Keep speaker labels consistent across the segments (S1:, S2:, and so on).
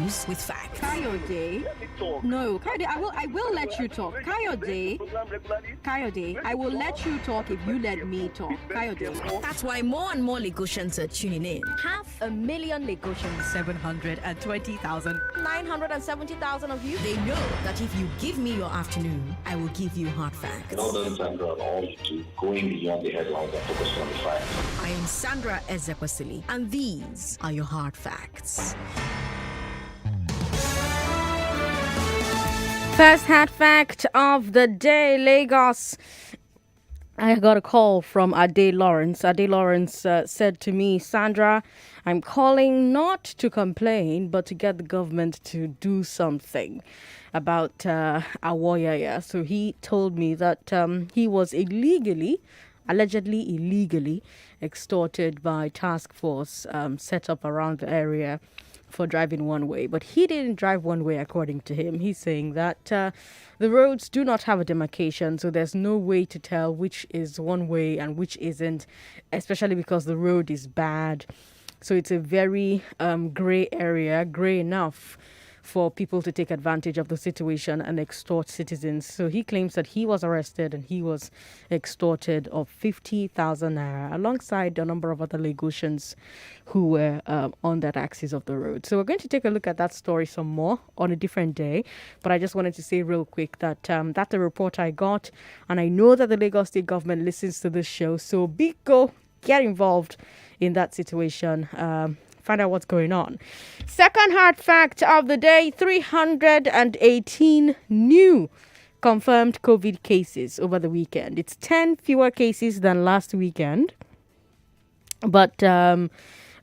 S1: news with facts.
S2: Kayode. No, Kayode, I will let you talk. Kayode. Kayode, I will let you talk if you let me talk. Kayode.
S1: That's why more and more Lagosians are tuning in.
S2: 500,000 Lagosians.
S3: 720,000.
S2: 970,000 of you.
S1: They know that if you give me your afternoon, I will give you hard facts.
S4: Well done, Sandra, on all you do, going beyond the headlines and focusing on the facts.
S1: I am Sandra Ezekwesili, and these are your hard facts.
S2: First hard fact of the day, Lagos. I got a call from Ade Lawrence. Ade Lawrence said to me, Sandra, I'm calling not to complain, but to get the government to do something about Awoyaya. So he told me that he was allegedly illegally extorted by task force set up around the area for driving one way. But he didn't drive one way, according to him. He's saying that the roads do not have a demarcation, so there's no way to tell which is one way and which isn't, especially because the road is bad. So it's a very gray area, gray enough for people to take advantage of the situation and extort citizens. So he claims that he was arrested and he was extorted of 50,000 naira alongside a number of other Lagosians who were on that axis of the road. So we're going to take a look at that story some more on a different day. But I just wanted to say real quick that that's the report I got. And I know that the Lagos state government listens to this show. So Biko, get involved in that situation. Find out what's going on. Second hard fact of the day, 318 new confirmed COVID cases over the weekend. It's 10 fewer cases than last weekend. But,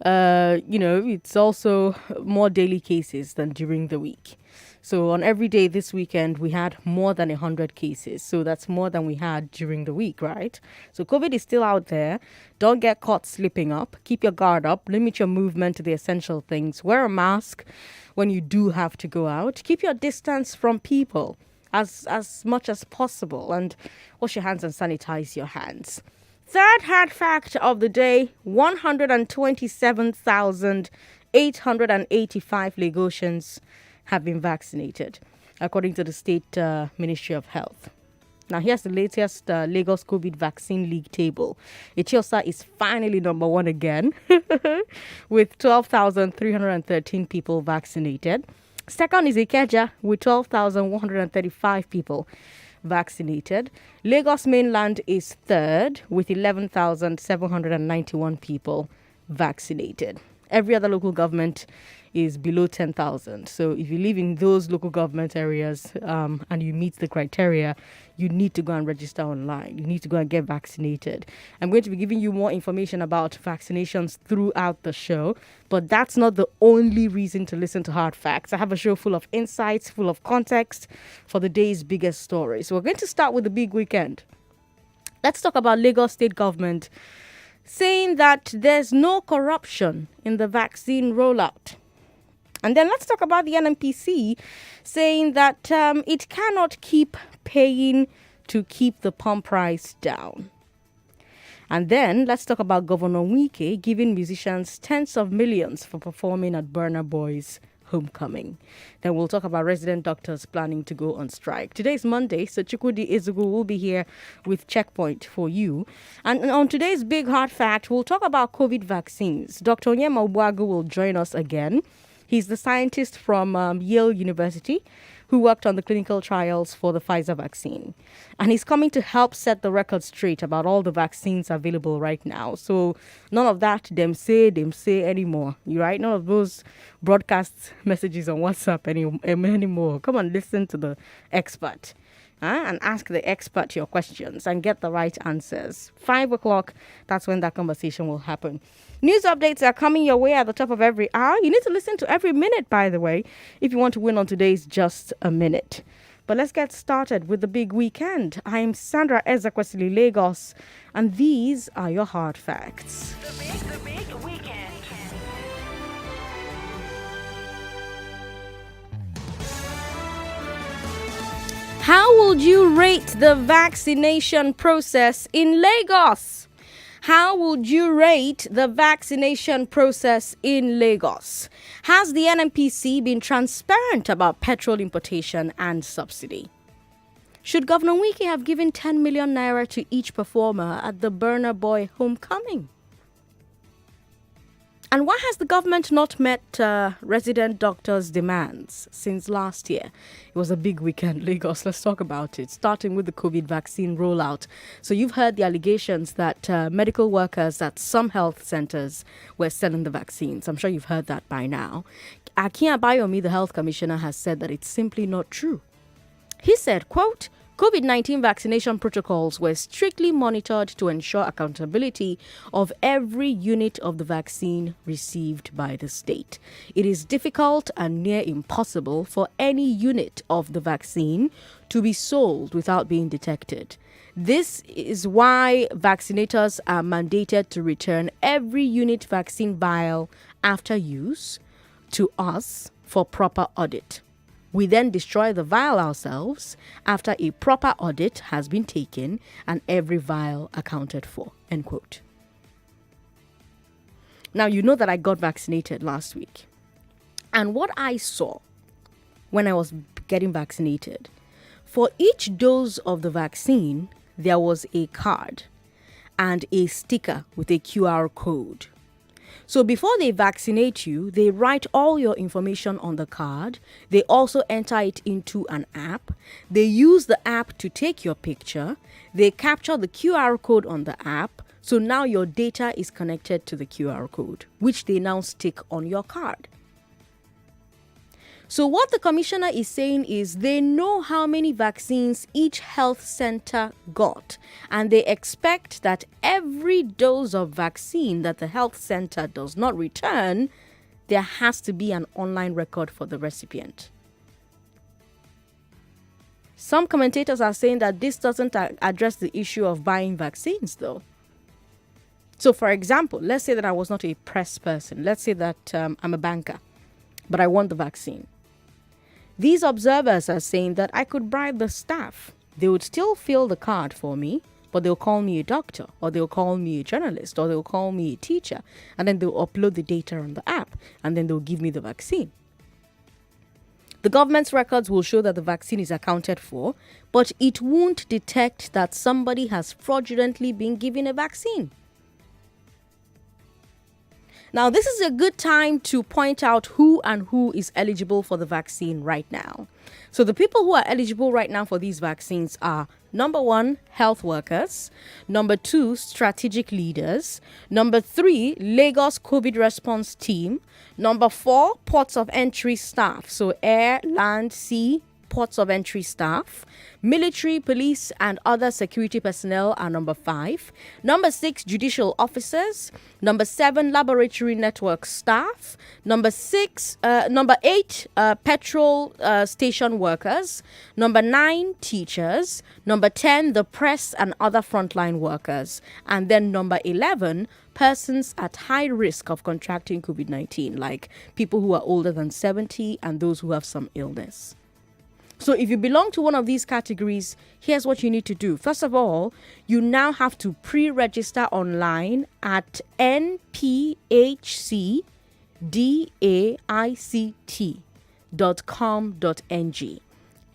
S2: it's also more daily cases than during the week. So on every day this weekend, we had more than 100 cases. So that's more than we had during the week, right? So COVID is still out there. Don't get caught slipping up. Keep your guard up. Limit your movement to the essential things. Wear a mask when you do have to go out. Keep your distance from people as much as possible. And wash your hands and sanitize your hands. Third hard fact of the day, 127,885 Lagosians have been vaccinated, according to the State Ministry of Health. Now, here's the latest Lagos COVID vaccine league table. Etiosa is finally number one again, with 12,313 people vaccinated. Second is Ikeja, with 12,135 people vaccinated. Lagos mainland is third, with 11,791 people vaccinated. Every other local government is below 10,000. So if you live in those local government areas and you meet the criteria, you need to go and register online. You need to go and get vaccinated. I'm going to be giving you more information about vaccinations throughout the show, but that's not the only reason to listen to Hard Facts. I have a show full of insights, full of context for the day's biggest stories. So we're going to start with the big weekend. Let's talk about Lagos state government saying that there's no corruption in the vaccine rollout. And then let's talk about the NNPC saying that it cannot keep paying to keep the pump price down. And then let's talk about Governor Wike giving musicians tens of millions for performing at Burna Boy's homecoming. Then we'll talk about resident doctors planning to go on strike. Today is Monday, so Chukwudi Izugu will be here with Checkpoint for you. And on today's Big Hard Fact, we'll talk about COVID vaccines. Dr. Onyema Ubuagu will join us again. He's the scientist from Yale University who worked on the clinical trials for the Pfizer vaccine. And he's coming to help set the record straight about all the vaccines available right now. So none of that them say anymore. You right? None of those broadcast messages on WhatsApp anymore. Come on, listen to the expert. And ask the expert your questions and get the right answers. 5 o'clock, that's when that conversation will happen. News updates are coming your way at the top of every hour. You need to listen to every minute, by the way, if you want to win on today's Just a Minute. But let's get started with the big weekend. I'm Sandra Ezekwesili, Lagos, and these are your hard facts.
S5: The big weekend.
S2: How would you rate the vaccination process in Lagos? How would you rate the vaccination process in Lagos? Has the NNPC been transparent about petrol importation and subsidy? Should Governor Wike have given 10 million naira to each performer at the Burna Boy homecoming? And why has the government not met resident doctors' demands since last year? It was a big weekend, Lagos. Let's talk about it, starting with the COVID vaccine rollout. So you've heard the allegations that medical workers at some health centers were selling the vaccines. I'm sure you've heard that by now. Akin Abayomi, the health commissioner, has said that it's simply not true. He said, quote, COVID-19 vaccination protocols were strictly monitored to ensure accountability of every unit of the vaccine received by the state. It is difficult and near impossible for any unit of the vaccine to be sold without being detected. This is why vaccinators are mandated to return every unit vaccine vial after use to us for proper audit. We then destroy the vial ourselves after a proper audit has been taken and every vial accounted for, end quote. Now, you know that I got vaccinated last week. And what I saw when I was getting vaccinated, for each dose of the vaccine, there was a card and a sticker with a QR code. So before they vaccinate you, they write all your information on the card. They also enter it into an app. They use the app to take your picture. They capture the QR code on the app. So now your data is connected to the QR code, which they now stick on your card. So what the commissioner is saying is they know how many vaccines each health center got, and they expect that every dose of vaccine that the health center does not return, there has to be an online record for the recipient. Some commentators are saying that this doesn't address the issue of buying vaccines, though. So, for example, let's say that I was not a press person. Let's say that I'm a banker, but I want the vaccine. These observers are saying that I could bribe the staff. They would still fill the card for me, but they'll call me a doctor, or they'll call me a journalist, or they'll call me a teacher, and then they'll upload the data on the app, and then they'll give me the vaccine. The government's records will show that the vaccine is accounted for, but it won't detect that somebody has fraudulently been given a vaccine. Now, this is a good time to point out who is eligible for the vaccine right now. So the people who are eligible right now for these vaccines are, number 1, health workers. Number 2, strategic leaders. Number 3, Lagos COVID response team. Number 4, ports of entry staff. So air, land, sea, ports of entry staff. Military, police, and other security personnel are number 5. Number 6, judicial officers. Number 7, laboratory network staff. Number 8, petrol station workers. Number 9, teachers. Number 10, the press and other frontline workers. And then number 11, persons at high risk of contracting COVID-19, like people who are older than 70 and those who have some illness. So if you belong to one of these categories, here's what you need to do. First of all, you now have to pre-register online at nphcdaict.com.ng.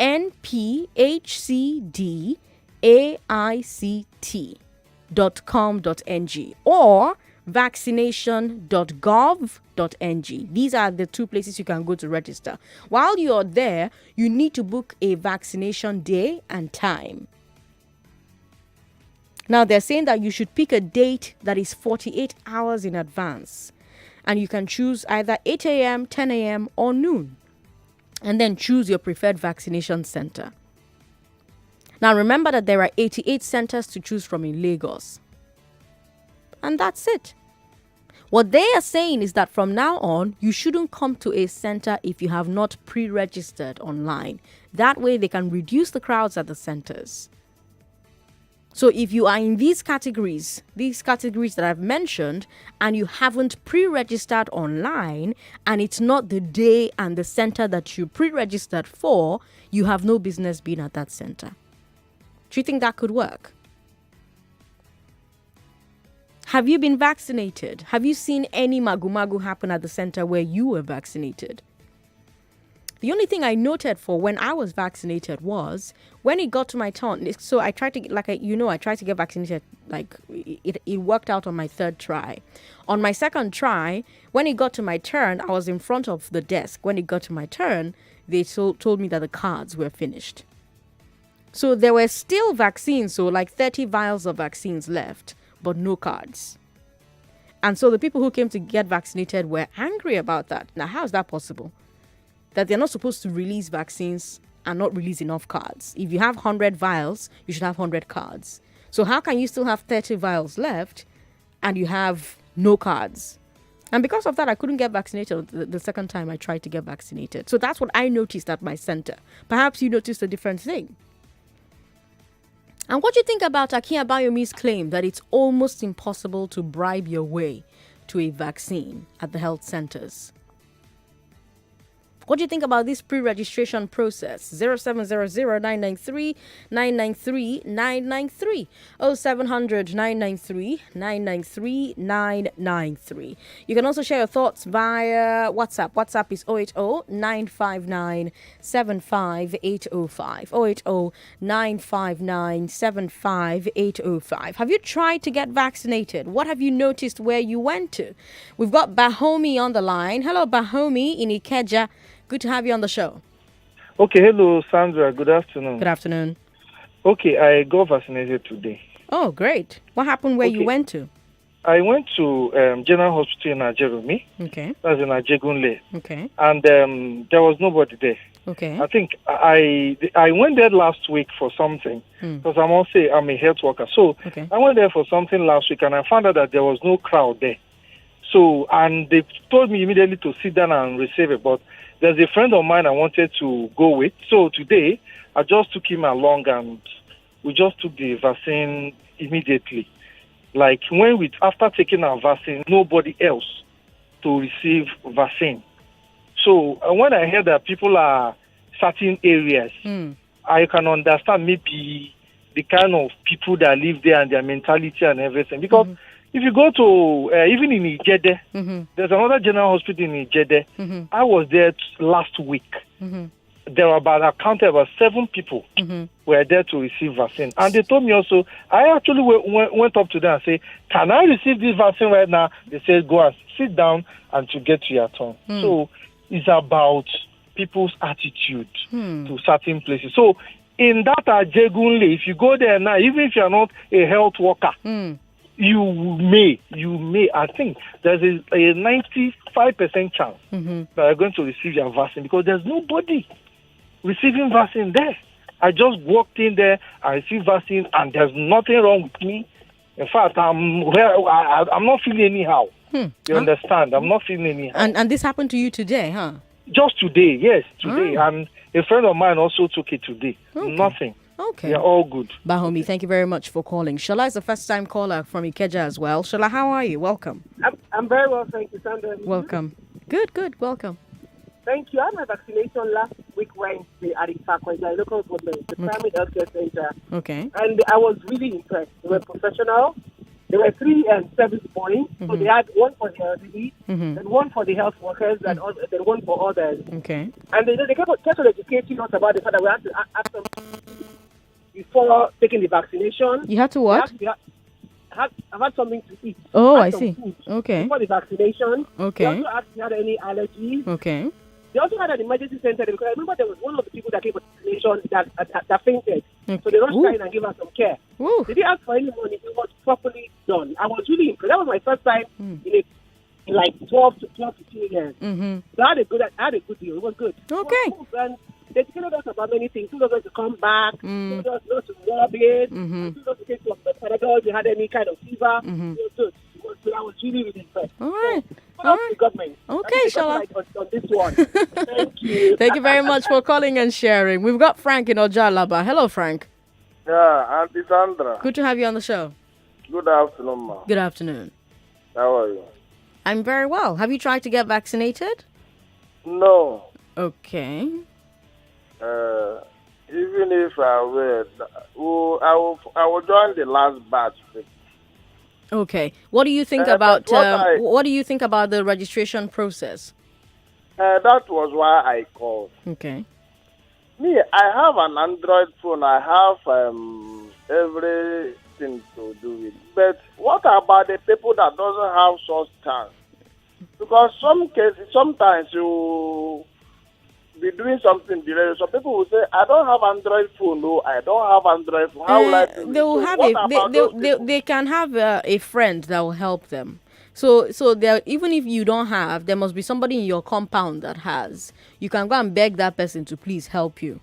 S2: nphcdaict.com.ng or vaccination.gov.ng. These are the two places you can go to register. While you're there, you need to book a vaccination day and time. Now, they're saying that you should pick a date that is 48 hours in advance. And you can choose either 8 a.m., 10 a.m., or noon. And then choose your preferred vaccination center. Now, remember that there are 88 centers to choose from in Lagos. And that's it. What they are saying is that from now on, you shouldn't come to a center if you have not pre-registered online. That way, they can reduce the crowds at the centers. So if you are in these categories that I've mentioned, and you haven't pre-registered online, and it's not the day and the center that you pre-registered for, you have no business being at that center. Do you think that could work? Have you been vaccinated? Have you seen any magu-magu happen at the center where you were vaccinated? The only thing I noted for when I was vaccinated was when it got to my turn. So I tried to, I tried to get vaccinated. Like it worked out on my third try. On my second try, when it got to my turn, I was in front of the desk. When it got to my turn, they told me that the cards were finished. So there were still vaccines, so like 30 vials of vaccines left, but no cards. And so the people who came to get vaccinated were angry about that. Now, how is that possible? That they're not supposed to release vaccines and not release enough cards. If you have 100 vials, you should have 100 cards. So how can you still have 30 vials left and you have no cards? And because of that, I couldn't get vaccinated the second time I tried to get vaccinated. So that's what I noticed at my center. Perhaps you noticed a different thing. And what do you think about Akia Bayomi's claim that it's almost impossible to bribe your way to a vaccine at the health centers? What do you think about this pre-registration process? 0700-993-993-993 0700-993-993. You can also share your thoughts via WhatsApp. WhatsApp is 080-959-75805. 080-959-75805. Have you tried to get vaccinated? What have you noticed where you went to? We've got Bahomi on the line. Hello, Bahomi in Ikeja. Good to have you on the show.
S5: Okay, hello, Sandra. Good afternoon.
S2: Good afternoon.
S5: Okay, I got vaccinated today.
S2: Oh, great. What happened where you went to?
S5: I went to General Hospital in Ajerumi.
S2: Okay.
S5: That's in Ajegunle.
S2: Okay.
S5: And there was nobody there.
S2: Okay.
S5: I think I went there last week for something because I'm a health worker. So I went there for something last week and I found out that there was no crowd there. So, and they told me immediately to sit down and receive it, but there's a friend of mine I wanted to go with. So today, I just took him along and we just took the vaccine immediately. Like after taking our vaccine, nobody else to receive vaccine. So when I hear that people are certain areas, I can understand maybe the kind of people that live there and their mentality and everything. Because if you go to, even in Ijede, there's another general hospital in Ijede. I was there last week. There were I counted about 7 people were there to receive vaccine. And they told me also, I actually went up to them and said, can I receive this vaccine right now? They said, go and sit down and to get to your turn. So it's about people's attitude to certain places. So in that Ajegunle, if you go there now, even if you're not a health worker, you may, I think there's a 95% chance that you're going to receive your vaccine because there's nobody receiving vaccine there. I just walked in there, I received vaccine, and there's nothing wrong with me. In fact, I'm not feeling anyhow. You understand? I'm not feeling anyhow.
S2: And this happened to you today, huh?
S5: Just today, yes, today. And a friend of mine also took it today. Nothing.
S2: Okay.
S5: They're all good.
S2: Bahomi, thank you very much for calling. Shola is a first-time caller from Ikeja as well. Shola, how are you? Welcome.
S6: I'm very well, thank you, Sandra.
S2: Welcome. Good. Welcome.
S6: Thank you. I had my vaccination last week Wednesday at the local government, the primary healthcare center.
S2: Okay.
S6: And I was really impressed. They were professional. There were 3 service points. So they had one for the elderly, and one for the health workers, and then one for others.
S2: Okay.
S6: And they kept on educating us about the fact that we had to ask them before taking the vaccination.
S2: You had to what?
S6: I've had something to eat.
S2: Oh, I see. Okay.
S6: Before the vaccination.
S2: Okay.
S6: They also asked if you had any allergies.
S2: Okay.
S6: They also had an emergency center because I remember there was one of the people that came for vaccination that fainted.
S2: Okay.
S6: So they rushed in and gave us some care.
S2: Ooh.
S6: They didn't ask for any money. It was properly done. I was really impressed. That was my first time in like 12 to 15 years. So I had a good deal. It was good.
S2: Okay.
S6: It was cool. And they told us about many things. Told us to come back. Told us not to rub it. Told us to take some Panadol if you had any kind of fever. It was good. I was really impressed.
S2: All right.
S6: The government.
S2: Okay, Shola.
S6: On this one. Thank you.
S2: Thank you very much for calling and sharing. We've got Frank in Ojalaba. Hello, Frank.
S7: Yeah, Auntie Sandra.
S2: Good to have you on the show.
S7: Good afternoon, ma.
S2: Good afternoon.
S7: How are you?
S2: I'm very well. Have you tried to get vaccinated?
S7: No.
S2: Okay.
S7: Even if I will, I will join the last batch.
S2: Okay. What do you think
S7: But
S2: about
S7: what
S2: what do you think about the registration process?
S7: that was why I called.
S2: Okay.
S7: Me, I have an Android phone. I have everything to do with. But what about the people that doesn't have such chance? Because some cases, sometimes you be doing something delayed. Some people will say, "I don't have Android phone. No, I don't have Android phone. How will I do it?"
S2: They will
S7: So
S2: have
S7: what
S2: a
S7: about those people?
S2: they can have a friend that will help them. So there, even if you don't have, there must be somebody in your compound that has. You can go and beg that person to please help you.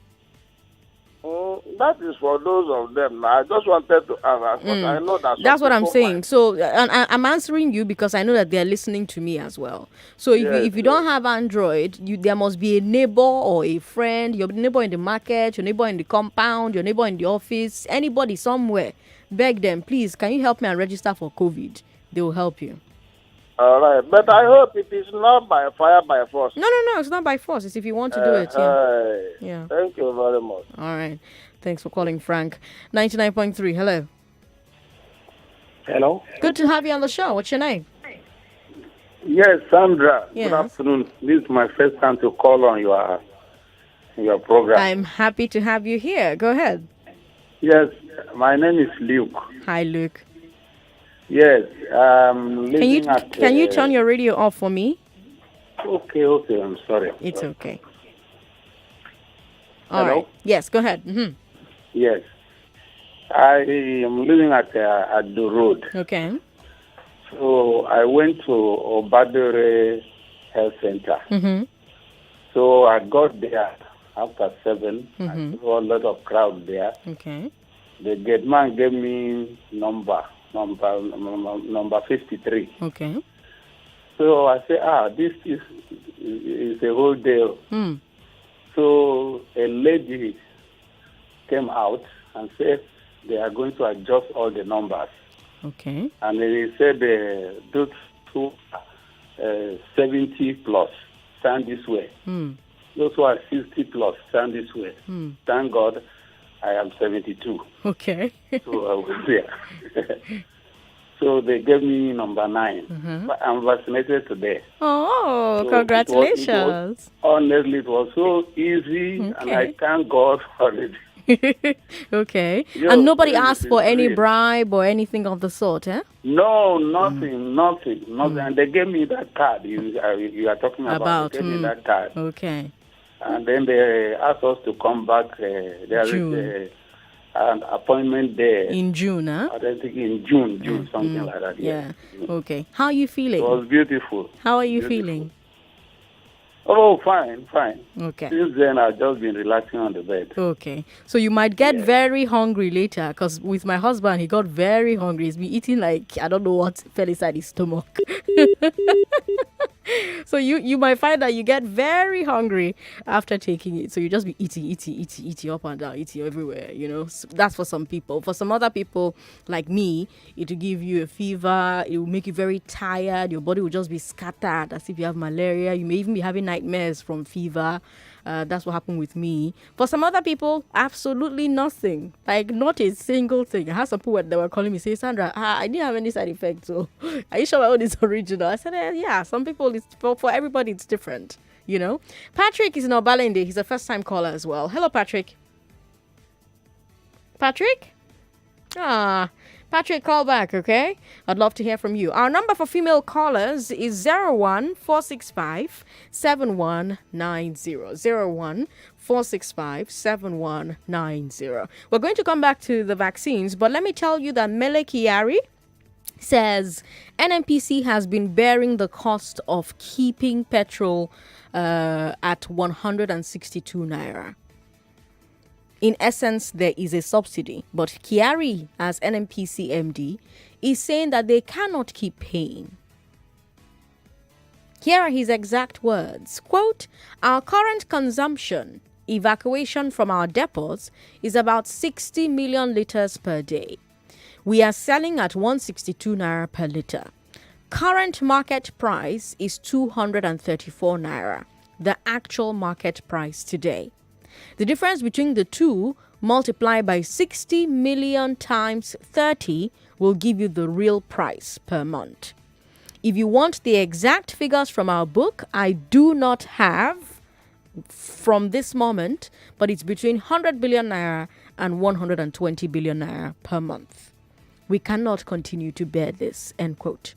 S7: That is for those of them. I just wanted to ask, but I know that.
S2: That's what I'm saying.
S7: Might.
S2: So, and I'm answering you because I know that they're listening to me as well. So, if you don't have Android, there must be a neighbor or a friend, your neighbor in the market, your neighbor in the compound, your neighbor in the office, anybody somewhere. Beg them, please, can you help me and register for COVID? They will help you.
S7: All right, but I hope it is not by fire by force.
S2: No, it's not by force. It's if you want to do it. Yeah.
S7: Thank you very much.
S2: All right. Thanks for calling, Frank. 99.3. Hello.
S8: Hello.
S2: Good to have you on the show. What's your name?
S8: Yes, Sandra.
S2: Yes.
S8: Good afternoon. This is my first time to call on your program.
S2: I'm happy to have you here. Go ahead.
S8: Yes, my name is Luke.
S2: Hi, Luke.
S8: Yes,
S2: Can you turn your radio off for me?
S8: Okay. I'm sorry.
S2: It's
S8: sorry.
S2: okay. All
S8: Hello?
S2: right. Yes, go ahead. Mm-hmm.
S8: Yes, I am living at the road.
S2: Okay.
S8: So I went to Obadere Health Center.
S2: Mm-hmm.
S8: So I got there after 7.
S2: Mm-hmm.
S8: I saw a lot of crowd there.
S2: Okay.
S8: The gate man gave me number 53.
S2: Okay.
S8: So I said, this is a whole day.
S2: Mm.
S8: So a lady came out and said they are going to adjust all the numbers.
S2: Okay.
S8: And they said those who are 70 plus stand this way.
S2: Mm.
S8: Those who are 60 plus stand this way.
S2: Mm.
S8: Thank God I am 72.
S2: Okay.
S8: So I was there. So they gave me number 9.
S2: Mm-hmm.
S8: But I'm vaccinated today.
S2: Oh,
S8: So
S2: congratulations.
S8: Honestly, it was so easy, and I thank God for it.
S2: Okay.
S8: Yo,
S2: and nobody
S8: this
S2: asked
S8: is
S2: for any
S8: great.
S2: bribe or anything of the sort, eh?
S8: No, nothing. And they gave me that card you are talking about. They gave me that card.
S2: Okay.
S8: And then they asked us to come back. There
S2: June.
S8: is an appointment there.
S2: In June, huh?
S8: I think in June, something like that.
S2: Yeah. Okay. How are you feeling?
S8: It was beautiful.
S2: How are you feeling?
S8: Oh, fine.
S2: Okay.
S8: Since then, I've just been relaxing on the bed.
S2: Okay. So you might get very hungry later, because with my husband, he got very hungry. He's been eating like, I don't know what fell inside his stomach. So you might find that you get very hungry after taking it. So you just be eating up and down, eating everywhere, So that's for some people. For some other people, like me, it will give you a fever. It will make you very tired. Your body will just be scattered as if you have malaria. You may even be having nightmares from fever. That's what happened with me. For some other people, absolutely nothing. Like, not a single thing. I had some people that were calling me, say, Sandra, I didn't have any side effects. So, are you sure my own is original? I said, yeah, some people, for everybody, it's different, Patrick is in Obalende. He's a first-time caller as well. Hello, Patrick. Patrick? Patrick, call back, okay? I'd love to hear from you. Our number for female callers is 01465 7190. 01465 7190. We're going to come back to the vaccines, but let me tell you that Mele Kyari says NNPC has been bearing the cost of keeping petrol at 162 naira. In essence, there is a subsidy, but Kyari, as NNPC MD, is saying that they cannot keep paying. Here are his exact words. Quote, our current consumption, evacuation from our depots, is about 60 million litres per day. We are selling at 162 naira per litre. Current market price is 234 naira, the actual market price today. The difference between the two multiplied by 60 million times 30 will give you the real price per month. If you want the exact figures from our book, I do not have from this moment, but it's between 100 billion naira and 120 billion naira per month. We cannot continue to bear this, end quote.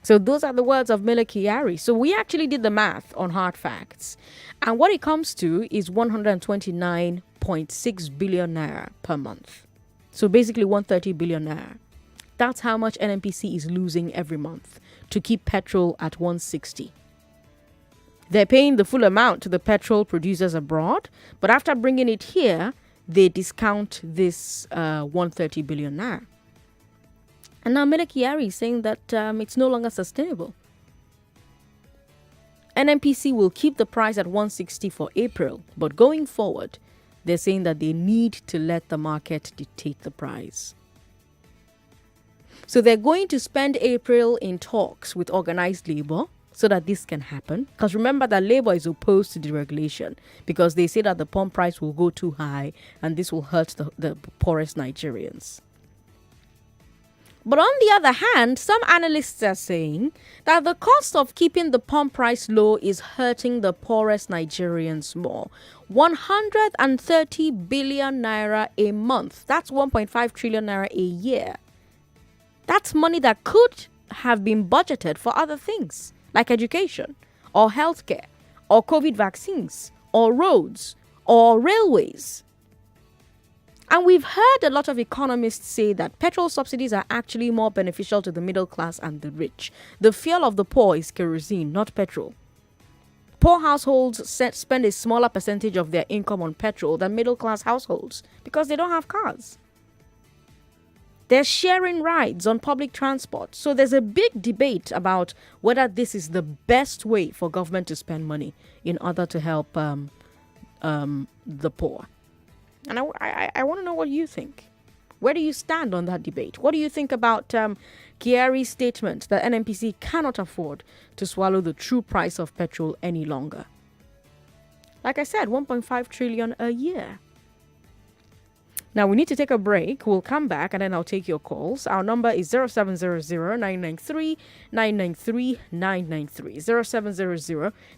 S2: So those are the words of Mele Kyari. So we actually did the math on hard facts. And what it comes to is 129.6 billion naira per month. So basically 130 billion naira. That's how much NNPC is losing every month to keep petrol at 160. They're paying the full amount to the petrol producers abroad, but after bringing it here, they discount this 130 billion naira. And now Mele Kyari is saying that it's no longer sustainable. NNPC will keep the price at 160 for April, but going forward, they're saying that they need to let the market dictate the price. So they're going to spend April in talks with organized labor so that this can happen. Because remember that labor is opposed to deregulation because they say that the pump price will go too high and this will hurt the poorest Nigerians. But on the other hand, some analysts are saying that the cost of keeping the pump price low is hurting the poorest Nigerians more. 130 billion naira a month. That's 1.5 trillion naira a year. That's money that could have been budgeted for other things like education or healthcare or COVID vaccines or roads or railways. And we've heard a lot of economists say that petrol subsidies are actually more beneficial to the middle class and the rich. The fuel of the poor is kerosene, not petrol. Poor households spend a smaller percentage of their income on petrol than middle class households because they don't have cars. They're sharing rides on public transport. So there's a big debate about whether this is the best way for government to spend money in order to help the poor. And I want to know what you think. Where do you stand on that debate? What do you think about Kyari's statement that NNPC cannot afford to swallow the true price of petrol any longer? Like I said, 1.5 trillion a year. Now, we need to take a break. We'll come back and then I'll take your calls. Our number is 0700-993-993-993.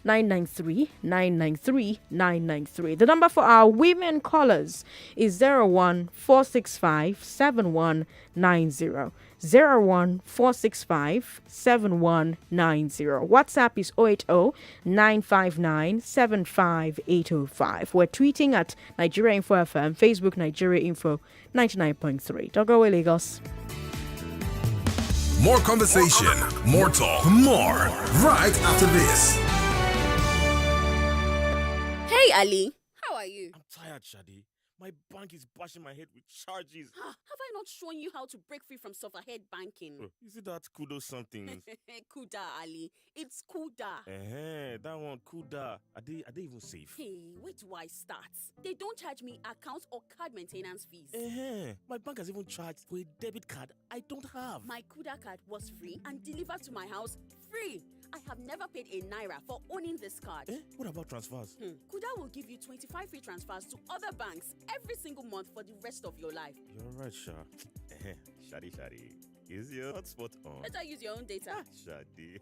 S2: 0700-993-993-993. The number for our women callers is 01-465-7190. 01-465-7190. WhatsApp is 080-959-75805. We're tweeting at Nigeria Info FM, Facebook Nigeria Info 99.3. Don't go away, Lagos.
S9: More conversation, more talk, more right after this.
S10: Hey, Ali. How are you?
S11: I'm tired, Shadi. My bank is bashing my head with charges.
S10: Have I not shown you how to break free from suffer-head banking?
S11: Is it that kudo something?
S10: Kuda, Ali. It's Kuda.
S11: That one, Kuda. Are they even safe?
S10: Hey, where do I start? They don't charge me account or card maintenance fees.
S11: My bank has even charged for a debit card I don't have.
S10: My Kuda card was free and delivered to my house free. I have never paid a naira for owning this card.
S11: What about transfers?
S10: Kuda will give you 25 free transfers to other banks every single month for the rest of your life.
S11: You're right, Sha. Shadi. Is your hotspot on?
S10: Better use your own data.
S11: Shadi.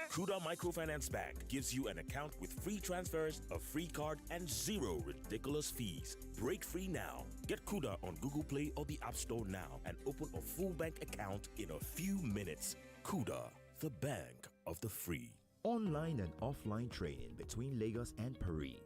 S12: Kuda Microfinance Bank gives you an account with free transfers, a free card, and zero ridiculous fees. Break free now. Get Kuda on Google Play or the App Store now and open a full bank account in a few minutes. Kuda, the bank of the free.
S13: Online and offline training between Lagos and Paris.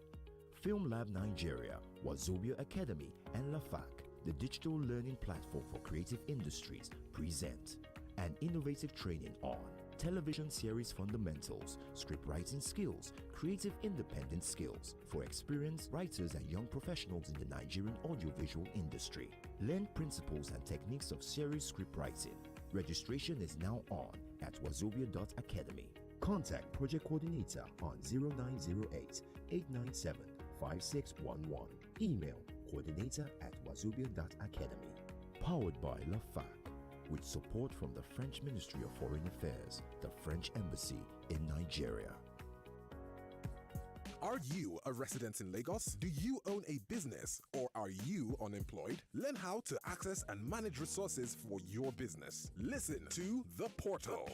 S13: Film Lab Nigeria, Wazobia Academy, and LAFAC, the digital learning platform for creative industries, present an innovative training on television series fundamentals, script writing skills, creative independent skills for experienced writers and young professionals in the Nigerian audiovisual industry. Learn principles and techniques of series script writing. Registration is now on at wazobia.academy. Contact Project Coordinator on 0908 897 5611. Email coordinator@wazobia.academy. Powered by LAFAC, with support from the French Ministry of Foreign Affairs, the French Embassy in Nigeria.
S14: Are you a resident in Lagos? Do you own a business or are you unemployed? Learn how to access and manage resources for your business. Listen to The Portal,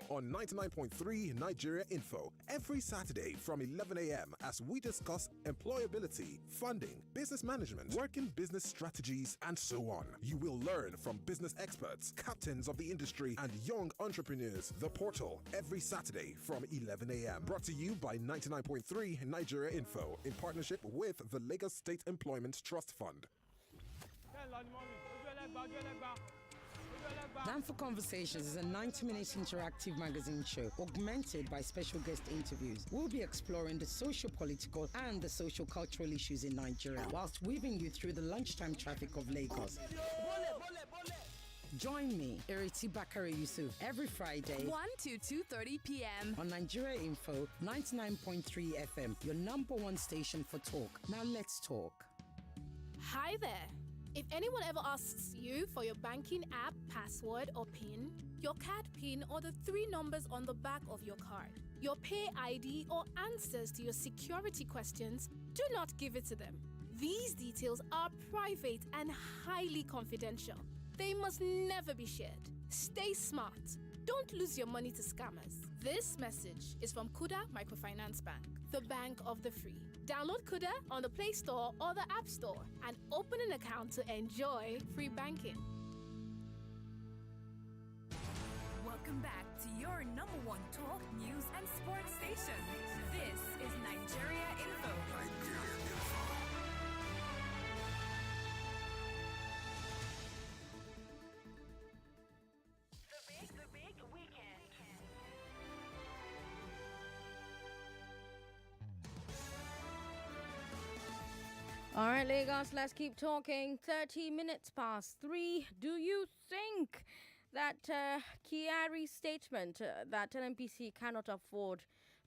S14: on 99.3 Nigeria Info every Saturday from 11 a.m. as we discuss employability, funding, business management, working business strategies, and so on. You will learn from business experts, captains of the industry, and young entrepreneurs. The Portal every Saturday from 11 a.m. Brought to you by 99.3 Nigeria Info in partnership with the Lagos State Employment Trust Fund.
S15: Down for Conversations is a 90-minute interactive magazine show augmented by special guest interviews. We'll be exploring the socio-political and the social-cultural issues in Nigeria whilst weaving you through the lunchtime traffic of Lagos. Join me, Eriti Bakare Yusuf, every Friday
S16: 1 to 2:30 p.m.
S15: on Nigeria Info 99.3 FM, your number one station for talk. Now let's talk.
S17: Hi there. If anyone ever asks you for your banking app, password or PIN, your card PIN or the 3 numbers on the back of your card, your pay ID or answers to your security questions, do not give it to them. These details are private and highly confidential. They must never be shared. Stay smart. Don't lose your money to scammers. This message is from Kuda Microfinance Bank, the bank of the free. Download Kuda on the Play Store or the App Store and open an account to enjoy free banking.
S16: Welcome back to your number one talk, news, and sports station. This is Nigeria Info. The big weekend.
S2: All right, Lagos, let's keep talking. 30 minutes past 3. Do you think that Kyari's statement that NNPC cannot afford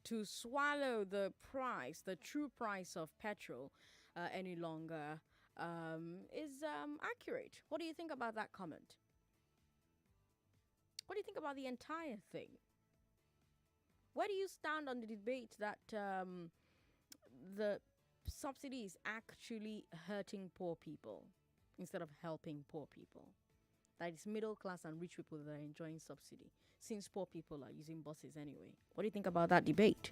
S2: to swallow the price, the true price of petrol any longer is accurate? What do you think about that comment? What do you think about the entire thing? Where do you stand on the debate that the subsidy is actually hurting poor people instead of helping poor people? That it's middle class and rich people that are enjoying subsidy, since poor people are using buses anyway. What do you think about that debate?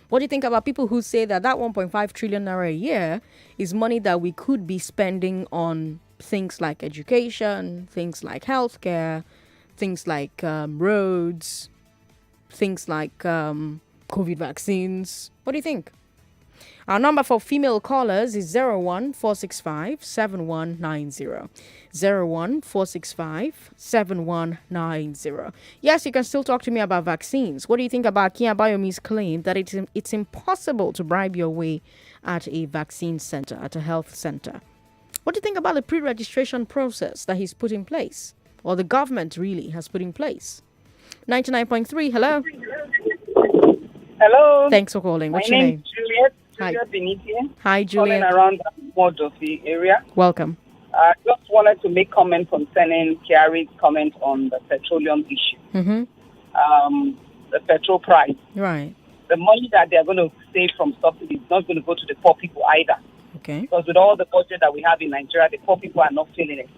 S2: What do you think about people who say that 1.5 trillion naira a year is money that we could be spending on things like education, things like healthcare, things like roads, things like COVID vaccines? What do you think? Our number for female callers is 01465 7190. 01465 7190. Yes, you can still talk to me about vaccines. What do you think about Kia Bayomi's claim that it's impossible to bribe your way at a vaccine center, at a health center? What do you think about the pre-registration process that he's put in place, or the government really has put in place? 99.3, hello.
S18: Hello.
S2: Thanks for calling. What's your name?
S18: Juliet.
S2: Hi.
S18: Benitian.
S2: Hi, Juliet.
S18: Calling around the area.
S2: Welcome.
S18: I just wanted to make comment concerning Kyari's comment on the petroleum issue.
S2: Mm-hmm.
S18: The petrol price.
S2: Right.
S18: The money that they're going to save from subsidy is not going to go to the poor people either.
S2: Okay.
S18: Because with all the budget that we have in Nigeria, the poor people are not feeling it.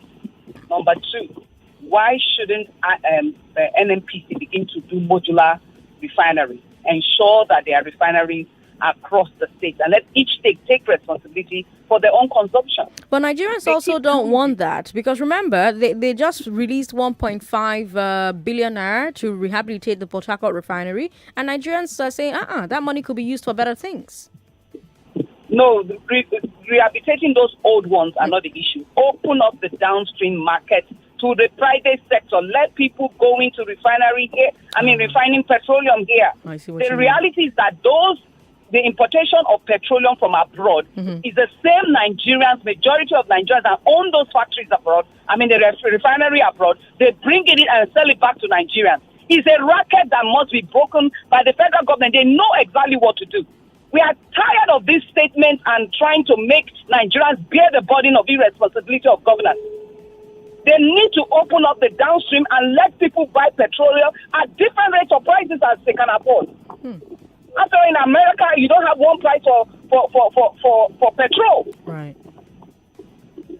S18: Number 2, why shouldn't the NNPC begin to do modular refineries? Ensure that there are refineries across the state and let each state take responsibility for their own consumption. But
S2: Nigerians also don't want that, because remember, they just released 1.5 billion naira to rehabilitate the Port Harcourt refinery, and Nigerians are saying, that money could be used for better things.
S18: No, rehabilitating those old ones are not the issue. Open up the downstream market to the private sector. Let people go into refinery here. Refining petroleum here.
S2: I see what
S18: the reality is that the importation of petroleum from abroad is the same Nigerians, majority of Nigerians that own those factories abroad, the refinery abroad, they bring it in and sell it back to Nigerians. It's a racket that must be broken by the federal government. They know exactly what to do. We are tired of this statement and trying to make Nigerians bear the burden of irresponsibility of governance. They need to open up the downstream and let people buy petroleum at different rates of prices as they can afford. After in America, you don't have one price for petrol.
S2: Right.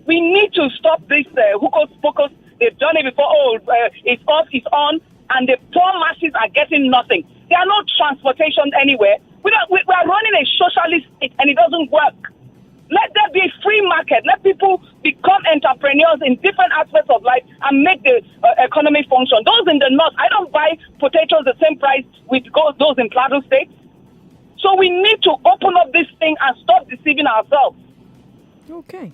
S18: We need to stop this hocus pocus. They've done it before. It's off, it's on, and the poor masses are getting nothing. There are no transportation anywhere. We are running a socialist state, and it doesn't work. Let there be a free market. Let people become entrepreneurs in different aspects of life and make the economy function. Those in the north, I don't buy potatoes the same price with those in Plateau State. So we need to open up this thing and stop deceiving ourselves.
S2: Okay.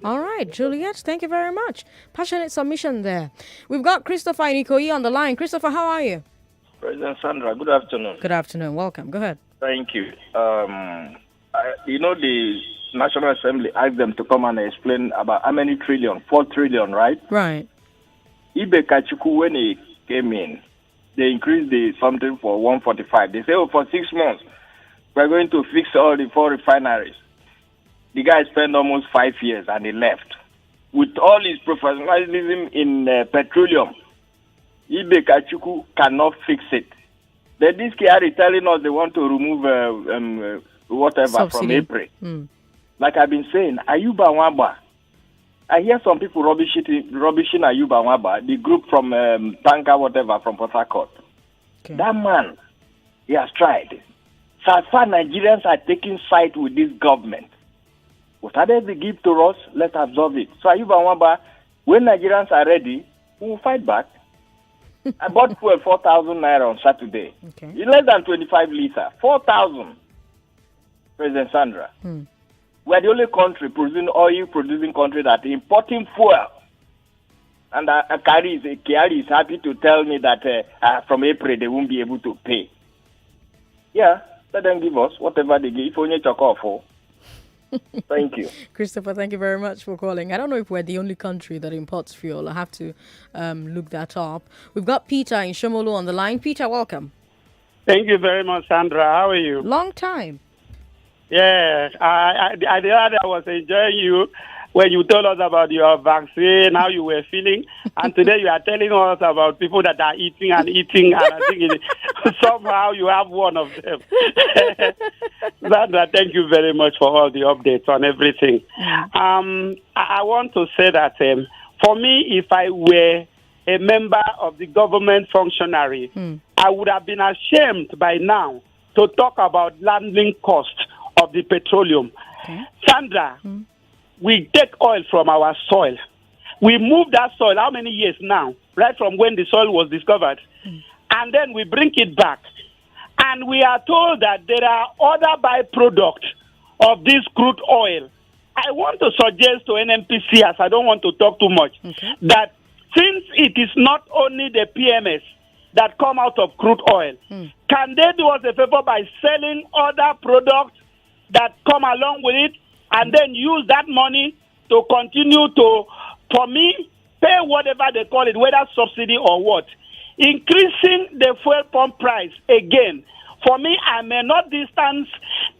S2: All right, Juliet, thank you very much. Passionate submission there. We've got Christopher Inikoyi on the line. Christopher, how are you?
S19: President Sandra, good afternoon.
S2: Good afternoon. Welcome. Go ahead.
S19: Thank you. The National Assembly asked them to come and explain about how many trillion, 4 trillion, right?
S2: Right.
S19: Ibe Kachuku, when he came in, they increased the something for 145. They say, for 6 months, we're going to fix all the 4 refineries. The guy spent almost 5 years and he left. With all his professionalism in petroleum, Ibe Kachuku cannot fix it. Then this Kiari telling us they want to remove whatever
S2: Subsidy.
S19: from April. Like I've been saying, Ayuba Wamba. I hear some people rubbishing Ayuba Wamba, the group from Tanka, whatever, from Port Harcourt. Okay. That man, he has tried. So as far Nigerians are taking side with this government, whatever they give to us, let's absorb it. So Ayuba Wamba, when Nigerians are ready, we will fight back. I bought fuel 4,000 naira on Saturday.
S2: Okay.
S19: It's less than 25 liters. 4,000. President Sandra. We're the only country producing country that importing fuel. And Kari is happy to tell me that from April they won't be able to pay. Yeah, let them give us whatever they give. Only for. Thank you.
S2: Christopher, thank you very much for calling. I don't know if we're the only country that imports fuel. I have to look that up. We've got Peter in Shomolu on the line. Peter, welcome.
S20: Thank you very much, Sandra. How are you?
S2: Long time.
S20: Yeah, the other day I was enjoying you when you told us about your vaccine, how you were feeling, and today you are telling us about people that are eating, and I think somehow you have one of them. Sandra, thank you very much for all the updates on everything. I want to say that for me, if I were a member of the government functionary, I would have been ashamed by now to talk about landing cost of the petroleum. Okay. Sandra, we take oil from our soil. We move that soil how many years now? Right from when the soil was discovered. And then we bring it back. And we are told that there are other byproducts of this crude oil. I want to suggest to NNPC, as I don't want to talk too much, that since it is not only the PMS that come out of crude oil, can they do us a favor by selling other products that come along with it, and then use that money to continue to, for me, pay whatever they call it, whether subsidy or what. Increasing the fuel pump price again, for me, I may not distance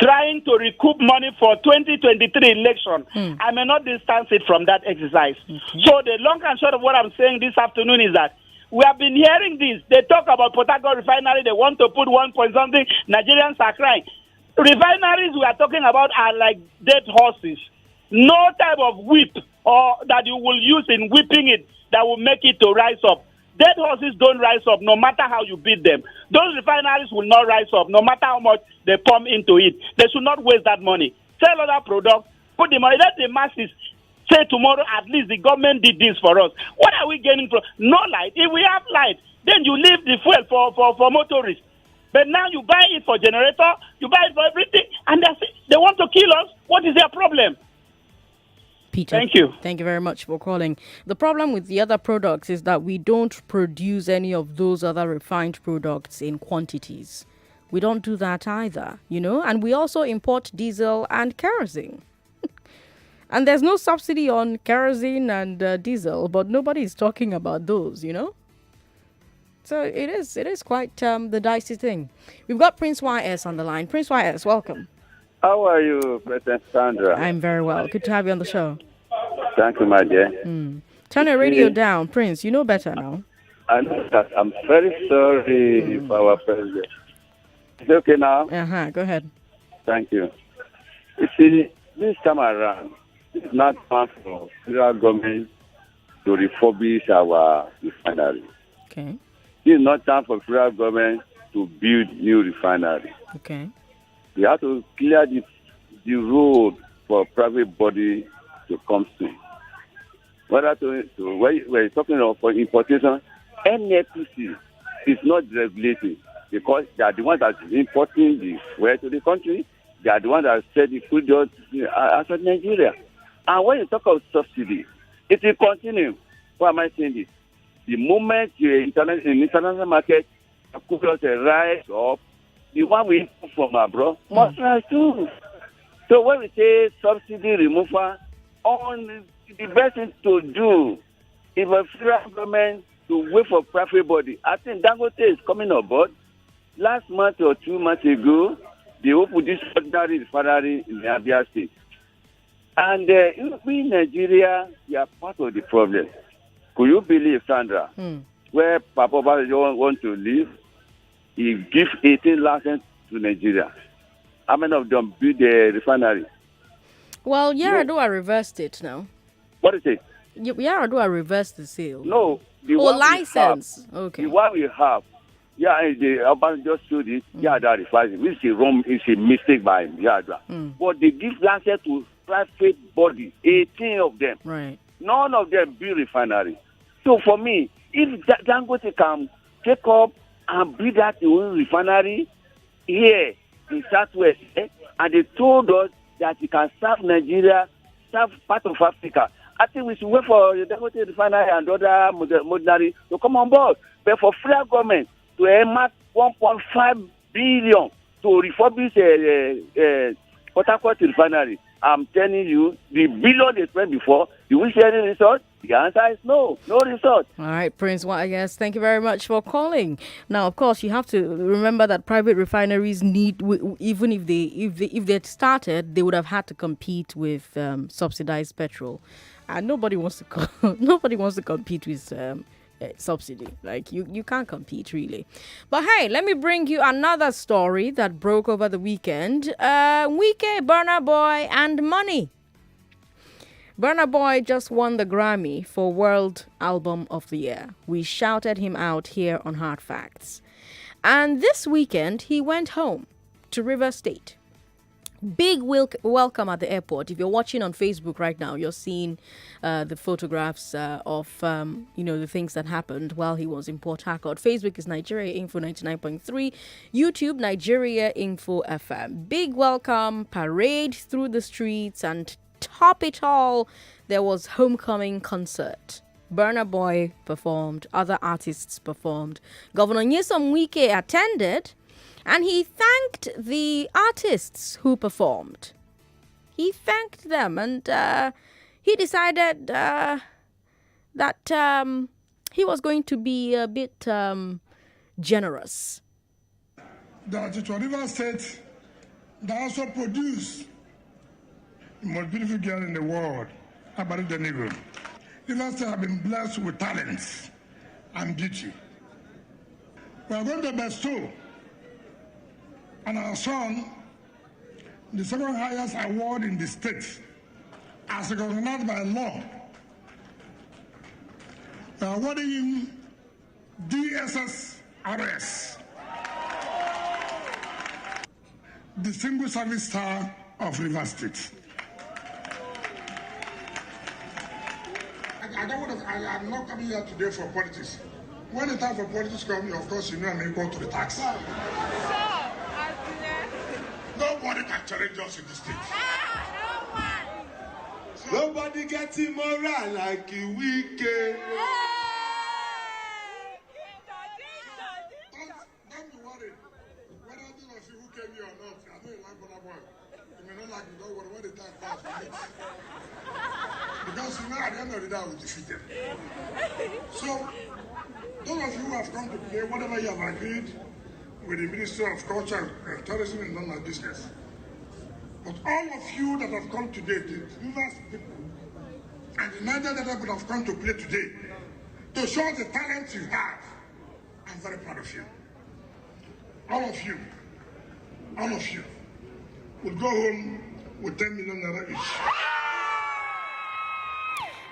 S20: trying to recoup money for 2023 election. I may not distance it from that exercise. So the long and short of what I'm saying this afternoon is that we have been hearing this. They talk about Port Harcourt refinery. They want to put 1 point something. Nigerians are crying. Refineries we are talking about are like dead horses. No type of whip or that you will use in whipping it that will make it to rise up. Dead horses don't rise up no matter how you beat them. Those refineries will not rise up no matter how much they pump into it. They should not waste that money. Sell other products, put the money, let the masses say tomorrow at least the government did this for us. What are we getting from? No light. If we have light, then you leave the fuel for motorists. But now you buy it for generator, you buy it for everything, and they want to kill us. What is their problem?
S2: Peter,
S20: thank you.
S2: Thank you very much for calling. The problem with the other products is that we don't produce any of those other refined products in quantities. We don't do that either, and we also import diesel and kerosene. And there's no subsidy on kerosene and diesel, but nobody is talking about those, So it is quite the dicey thing. We've got Prince YS on the line. Prince YS, welcome.
S21: How are you, President Sandra?
S2: I'm very well. Good to have you on the show.
S21: Thank you, my dear.
S2: Turn your radio down, Prince. You know better now.
S21: I know that. I'm very sorry for our president. It's okay now?
S2: Go ahead.
S21: Thank you. You see, this time around, it's not time for federal government to refurbish our refinery.
S2: Okay.
S21: This is not time for federal government to build new refinery.
S2: Okay.
S21: We have to clear the road for private body to come soon. Whether we're talking of for importation, NNPC is not regulating because they are the ones that is importing the fuel to the country. They are the ones that said the food out of Nigeria. And when you talk of subsidy, it will continue. Why am I saying this? The moment in international market could rise up, the one we import from abroad must rise too. So when we say subsidy removal, on the best thing to do, if a federal government to wait for private body, I think Dangote is coming on board. Last month or 2 months ago, they opened this ordinary refinery in the Abia State. And we in Nigeria, we are part of the problem. Could you believe, Sandra, where Papa Obasanjo want to live, he gives 18 licenses to Nigeria. How many of them build the refinery?
S2: Well, Yaradua reversed it now.
S21: What is it?
S2: Yaradua reversed the sale.
S21: No. The one
S2: license.
S21: Okay. The one we have, the Obasanjo just showed it, Yaradua refinery, which is wrong, it's a mistake by Yaradua. But they give license to private body, 18 of them.
S2: Right.
S21: None of them build refinery. So for me, if Dangote can take up and build that own refinery here in Southwest, and they told us that it can serve Nigeria, serve part of Africa, I think we should wait for the Dangote refinery and other modernary to come on board. But for federal government to earmark 1.5 billion to refurbish Port Harcourt refinery, I'm telling you, the billion they spent before, you will see any result? The answer is no result.
S2: All right, Prince Wise, thank you very much for calling. Now, of course, you have to remember that private refineries need, even if they had started, they would have had to compete with subsidized petrol, and nobody wants to compete with subsidy. Like you can't compete really. But hey, let me bring you another story that broke over the weekend. Wike, Burna Boy, and money. Burna Boy just won the Grammy for World Album of the Year. We shouted him out here on Hard Facts. And this weekend, he went home to River State. Big welcome at the airport. If you're watching on Facebook right now, you're seeing the photographs of, the things that happened while he was in Port Harcourt. Facebook is Nigeria Info 99.3. YouTube, Nigeria Info FM. Big welcome, parade through the streets, and top it all, there was homecoming concert. Burna Boy performed, other artists performed. Governor Wike attended, and he thanked the artists who performed. He thanked them, and he decided that he was going to be a bit generous.
S3: That it was River State that also produced the most beautiful girl in the world, Abari Denigo. River State have been blessed with talents and beauty. We are going to bestow on our son the second highest award in the state as recognized by law. We are awarding him DSS-RS, Distinguished Service Star of River State. I'm not coming here today for politics. When the time for politics comes, of course, you know I'm equal to the tax. Nobody can challenge us in this state.
S22: Nobody gets immoral like a weekend.
S3: Don't be worried. Whether those of you who came here or not, I know you like Burna Boy. You may not like me, don't worry. When the time passes, because at the end of the day, I will defeat them. So, those of you who have come to play, whatever you have agreed with the Ministry of Culture and Tourism and none of business. But all of you that have come today, the Rivers people, and the Niger that have come to play today, to show the talent you have, I'm very proud of you. All of you. all of you, will go home with 10 million naira each.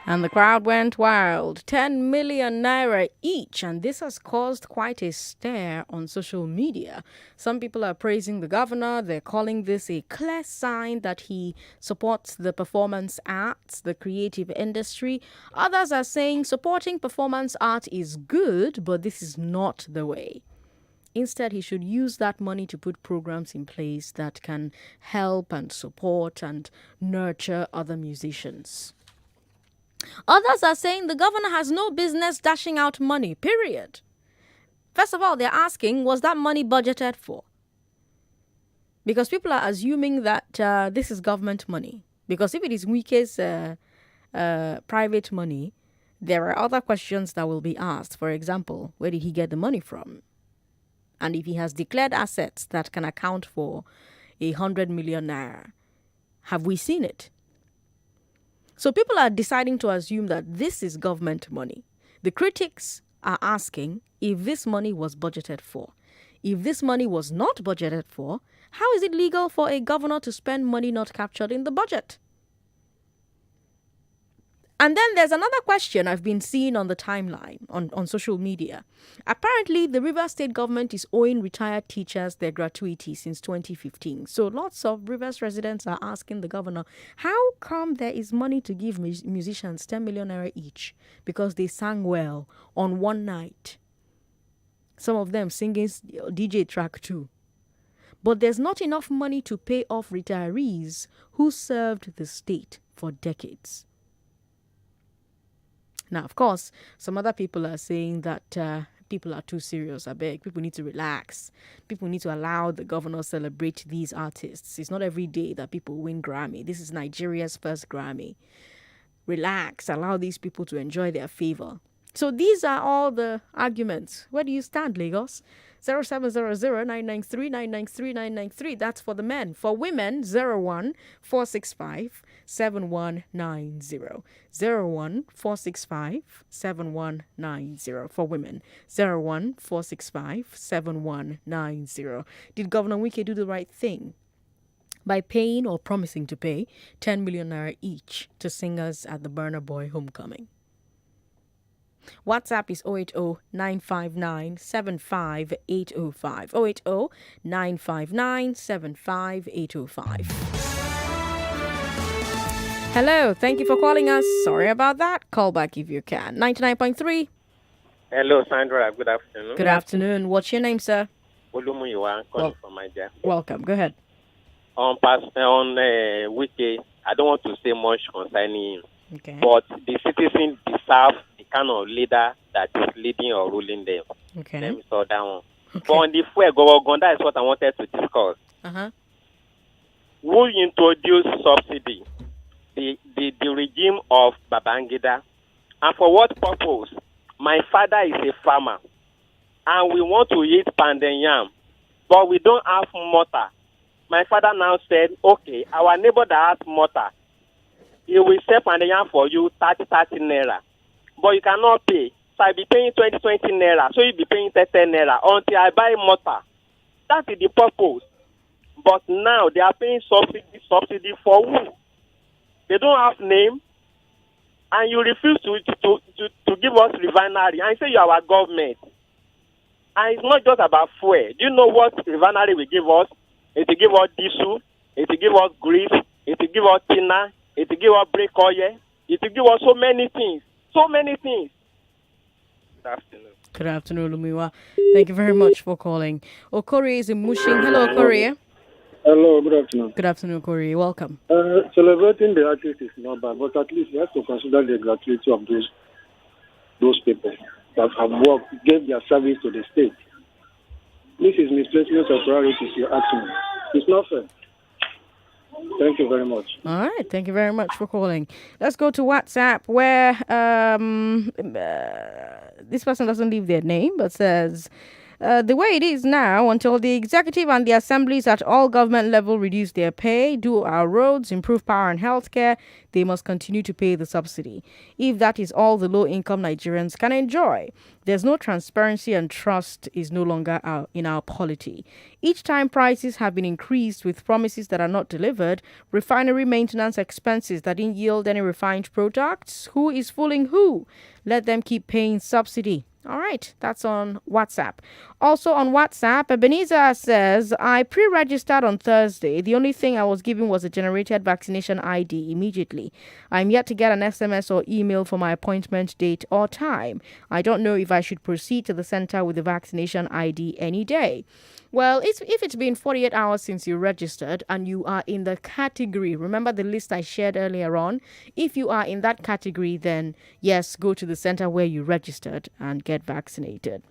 S2: And the crowd went wild. 10 million naira each. And this has caused quite a stir on social media. Some people are praising the governor. They're calling this a clear sign that he supports the performance arts, the creative industry. Others are saying supporting performance art is good, but this is not the way. Instead, he should use that money to put programs in place that can help and support and nurture other musicians. Others are saying the governor has no business dashing out money, period. First of all, they're asking, was that money budgeted for? Because people are assuming that this is government money. Because if it is Wike's private money, there are other questions that will be asked. For example, where did he get the money from? And if he has declared assets that can account for 100 million naira, have we seen it? So people are deciding to assume that this is government money. The critics are asking if this money was budgeted for. If this money was not budgeted for, how is it legal for a governor to spend money not captured in the budget? And then there's another question I've been seeing on the timeline, on social media. Apparently, the Rivers State government is owing retired teachers their gratuity since 2015. So lots of Rivers residents are asking the governor, how come there is money to give musicians 10 million naira each because they sang well on one night? Some of them singing DJ track too. But there's not enough money to pay off retirees who served the state for decades. Now, of course, some other people are saying that people are too serious. I beg. People need to relax. People need to allow the governor celebrate these artists. It's not every day that people win Grammy. This is Nigeria's first Grammy. Relax. Allow these people to enjoy their favor. So these are all the arguments. Where do you stand, Lagos? 0700-993-993-993. That's for the men. For women, 01-465-7190. 01-465-7190. For women, 01-465-7190. Did Governor Wike do the right thing by paying or promising to pay 10 million naira each to singers at the Burna Boy homecoming? WhatsApp is 080-959-75805. 080-959-75805. Hello, thank you for calling us. Sorry about that. Call back if you can. 99.3.
S1: Hello, Sandra. Good afternoon.
S2: Good afternoon. What's your name, sir?
S1: Olumuyiwa, calling from my dear.
S2: Welcome. Go ahead.
S1: On Wike, I don't want to say much concerning him.
S2: Okay.
S1: But the citizens deserve the kind of leader that is leading or ruling them.
S2: Okay.
S1: Let me sort that one. Okay. But on the fuel, that is what I wanted to discuss. Who introduced subsidy? The regime of Babangida. And for what purpose? My father is a farmer. And we want to eat pounded yam. But we don't have mortar. My father now said, okay, our neighbor that has mortar, he will sell pounded yam for you 30 naira. But you cannot pay. So I'll be paying 20 naira. So you'll be paying 30 naira until I buy mortar. That is the purpose. But now they are paying subsidy for who? They don't have name. And you refuse to give us refinery. And say you are our government. And it's not just about fuel. Do you know what refinery will give us? It will give us diesel. It will give us grease. It will give us tina. It will give us brake oil. It will give us so many things. So many things. Good afternoon.
S2: Good afternoon, Lumiwa. Thank you very much for calling. Okori is in Mushing. Hello, Okori.
S4: Hello, good afternoon.
S2: Good afternoon, Okori. Welcome.
S4: Celebrating the artist is not bad, but at least you have to consider the gratuity of those people that have worked, gave their service to the state. This is misplacement of priorities, you ask me. It's not fair. Thank you very much.
S2: All right. Thank you very much for calling. Let's go to WhatsApp where this person doesn't leave their name but says, The way it is now, until the executive and the assemblies at all government level reduce their pay, do our roads, improve power and healthcare, they must continue to pay the subsidy. If that is all the low-income Nigerians can enjoy, there's no transparency and trust is no longer in our polity. Each time prices have been increased with promises that are not delivered, refinery maintenance expenses that didn't yield any refined products, who is fooling who? Let them keep paying subsidy. All right, that's on WhatsApp. Also on WhatsApp, Ebenezer says, I pre-registered on Thursday. The only thing I was given was a generated vaccination ID immediately. I'm yet to get an SMS or email for my appointment date or time. I don't know if I should proceed to the center with the vaccination ID any day. Well, if it's been 48 hours since you registered and you are in the category, remember the list I shared earlier on? If you are in that category, then yes, go to the center where you registered and get vaccinated.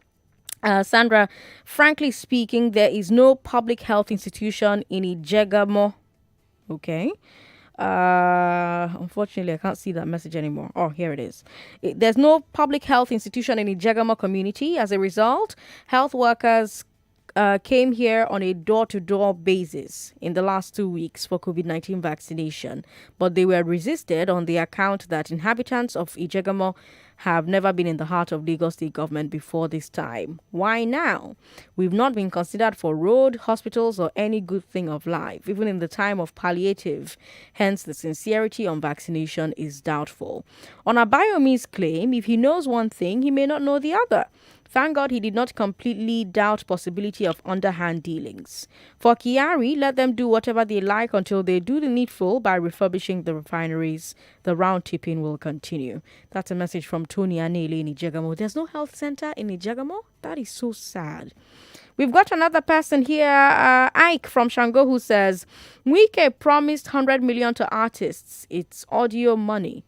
S2: Sandra, frankly speaking, there is no public health institution in Ijegamo. Okay. Unfortunately, I can't see that message anymore. Oh, here it is. There's no public health institution in Ijegamo community. As a result, health workers came here on a door-to-door basis in the last 2 weeks for COVID-19 vaccination, but they were resisted on the account that inhabitants of Ijegamo have never been in the heart of Lagos State government before this time. Why now? We've not been considered for road, hospitals, or any good thing of life, even in the time of palliative. Hence, the sincerity on vaccination is doubtful. On Abayomi's claim, if he knows one thing, he may not know the other. Thank God he did not completely doubt possibility of underhand dealings. For Kyari, let them do whatever they like until they do the needful by refurbishing the refineries. The round tipping will continue. That's a message from Tony Anele in Ijegamo. There's no health center in Ijegamo? That is so sad. We've got another person here, Ike from Shango, who says, Wike promised 100 million to artists. It's audio money.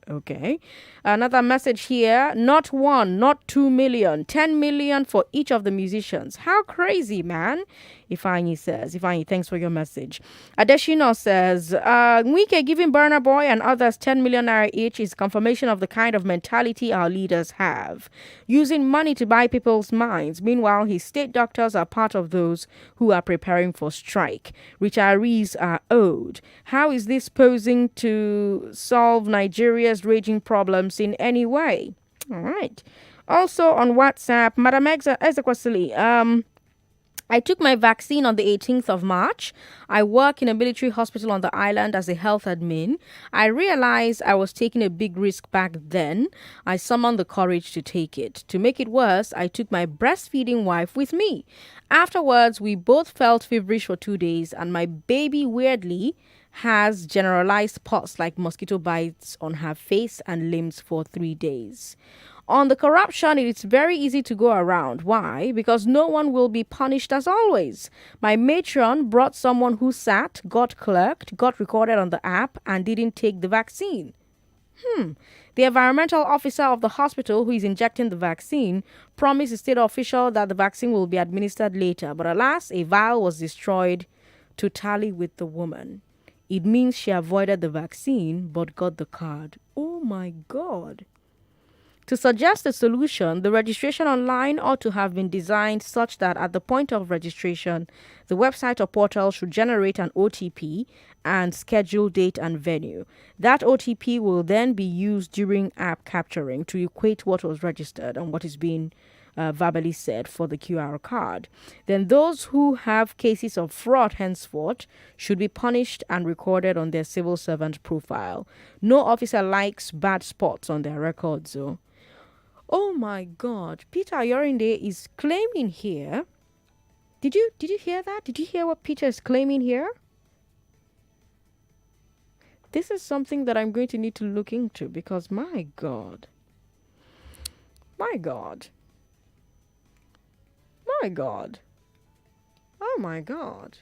S2: Okay. Another message here. Not 1, not 2 million. 10 million for each of the musicians. How crazy, man. Ifeanyi says. Ifeanyi, thanks for your message. Adeshino says, Wike giving Burna Boy and others 10 million naira each is confirmation of the kind of mentality our leaders have. Using money to buy people's minds. Meanwhile, his state doctors are part of those who are preparing for strike. Retirees are owed. How is this posing to solve Nigeria's raging problems in any way? All right. Also on WhatsApp, Madam Ezekwesili, I took my vaccine on the 18th of March. I work in a military hospital on the island as a health admin. I realized I was taking a big risk back then. I summoned the courage to take it. To make it worse, I took my breastfeeding wife with me. Afterwards, we both felt feverish for 2 days, and my baby weirdly has generalized spots like mosquito bites on her face and limbs for 3 days. On the corruption, it's very easy to go around. Why? Because no one will be punished as always. My matron brought someone who sat, got clerked, got recorded on the app, and didn't take the vaccine. The environmental officer of the hospital who is injecting the vaccine promised a state official that the vaccine will be administered later. But alas, a vial was destroyed to tally with the woman. It means she avoided the vaccine but got the card. Oh my God. To suggest a solution, the registration online ought to have been designed such that at the point of registration, the website or portal should generate an OTP and schedule date and venue. That OTP will then be used during app capturing to equate what was registered and what is being verbally said for the QR card. Then those who have cases of fraud henceforth should be punished and recorded on their civil servant profile. No officer likes bad spots on their records, though. Oh my God, Peter Yorinde is claiming here. Did you hear that? Did you hear what Peter is claiming here? This is something that I'm going to need to look into because my God. My God. My God. Oh my God.